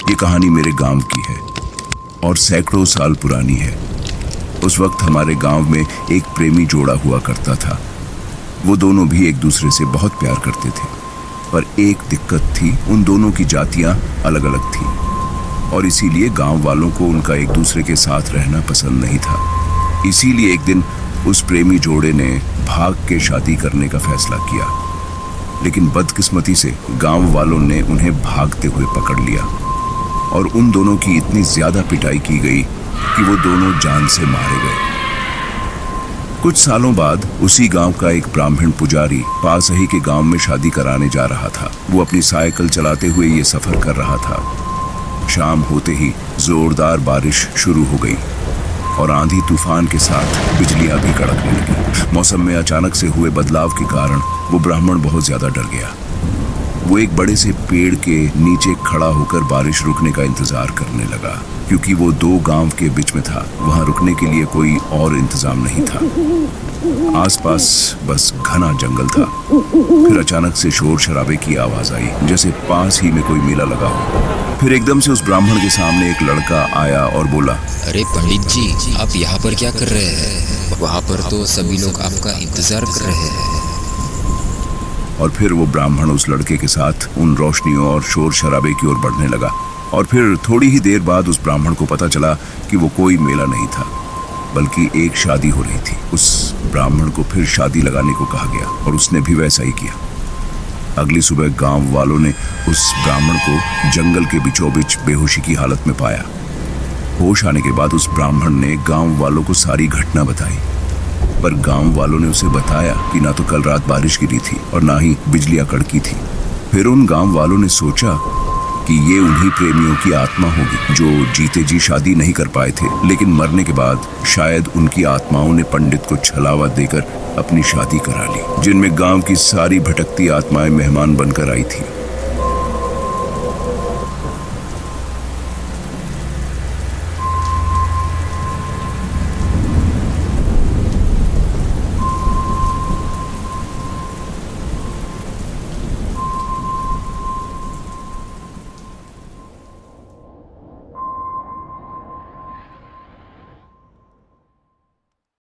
ये कहानी मेरे गांव की है और सैकड़ों साल पुरानी है। उस वक्त हमारे गांव में एक प्रेमी जोड़ा हुआ करता था। वो दोनों भी एक दूसरे से बहुत प्यार करते थे, पर एक दिक्कत थी, उन दोनों की जातियां अलग अलग थी और इसीलिए गांव वालों को उनका एक दूसरे के साथ रहना पसंद नहीं था। इसीलिए एक दिन उस प्रेमी जोड़े ने भाग के शादी करने का फैसला किया, लेकिन बदकिस्मती से गांव वालों ने उन्हें भागते हुए पकड़ लिया और उन दोनों की इतनी ज्यादा पिटाई की गई कि वो दोनों जान से मारे गए। कुछ सालों बाद उसी गांव का एक ब्राह्मण पुजारी पास ही के गांव में शादी कराने जा रहा था। वो अपनी साइकिल चलाते हुए ये सफर कर रहा था। शाम होते ही जोरदार बारिश शुरू हो गई और आंधी तूफान के साथ बिजलियां भी कड़कने लगी। मौसम में अचानक से हुए बदलाव के कारण वो ब्राह्मण बहुत ज्यादा डर गया। वो एक बड़े से पेड़ के नीचे खड़ा होकर बारिश रुकने का इंतजार करने लगा, क्योंकि वो दो गांव के बीच में था। वहां रुकने के लिए कोई और इंतजाम नहीं था। आसपास बस घना जंगल था। फिर अचानक से शोर शराबे की आवाज आई, जैसे पास ही में कोई मेला लगा हो। फिर एकदम से उस ब्राह्मण के सामने एक लड़का आया और बोला, अरे पंडित जी, आप यहाँ पर क्या कर रहे हैं? वहाँ पर तो सभी लोग आपका इंतजार कर रहे हैं। और फिर वो ब्राह्मण उस लड़के के साथ उन रोशनियों और शोर शराबे की ओर बढ़ने लगा। और फिर थोड़ी ही देर बाद उस ब्राह्मण को पता चला कि वो कोई मेला नहीं था, बल्कि एक शादी हो रही थी। उस ब्राह्मण को फिर शादी लगाने को कहा गया और उसने भी वैसा ही किया। अगली सुबह गांव वालों ने उस ब्राह्मण को जंगल के बीचों बीच बेहोशी की हालत में पाया। होश आने के बाद उस ब्राह्मण ने गांव वालों को सारी घटना बताई, पर गांव वालों ने उसे बताया कि ना तो कल रात बारिश गिरी थी और ना ही बिजलियां कड़की थी। फिर उन गांव वालों ने सोचा कि ये उन्हीं प्रेमियों की आत्मा होगी जो जीते जी शादी नहीं कर पाए थे, लेकिन मरने के बाद शायद उनकी आत्माओं ने पंडित को छलावा देकर अपनी शादी करा ली, जिनमें गांव की सारी भटकती आत्माएं मेहमान बनकर आई थी।